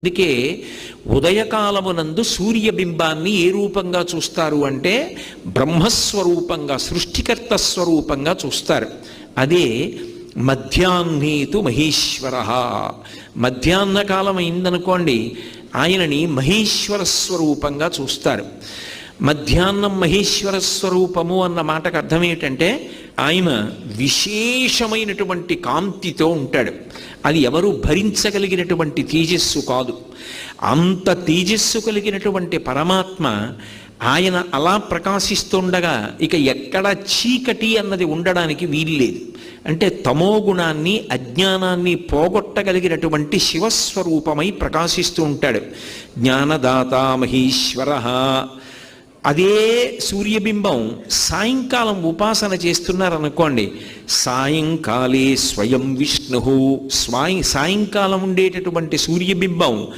అందుకే ఉదయకాలమునందు సూర్యబింబాన్ని ఏ రూపంగా చూస్తారు అంటే బ్రహ్మస్వరూపంగా, సృష్టికర్త స్వరూపంగా చూస్తారు. అదే మధ్యాహ్నేతు మహేశ్వర. మధ్యాహ్న కాలం అయిందనుకోండి, ఆయనని మహేశ్వర స్వరూపంగా చూస్తారు. మధ్యాహ్నం మహేశ్వర స్వరూపము అన్న మాటకు అర్థం ఏంటంటే ఆయన విశేషమైనటువంటి కాంతితో ఉంటాడు. అది ఎవరు భరించగలిగినటువంటి తేజస్సు కాదు. అంత తేజస్సు కలిగినటువంటి పరమాత్మ ఆయన అలా ప్రకాశిస్తుండగా ఇక ఎక్కడ చీకటి అన్నది ఉండడానికి వీల్లేదు. అంటే తమోగుణాన్ని, అజ్ఞానాన్ని పోగొట్టగలిగినటువంటి శివస్వరూపమై ప్రకాశిస్తూ ఉంటాడు. జ్ఞానదాత మహేశ్వర. అదే సూర్యబింబం సాయంకాలం ఉపాసన చేస్తున్నారనుకోండి, సాయంకాలే స్వయం విష్ణు. సాయంకాలం ఉండేటటువంటి సూర్యబింబం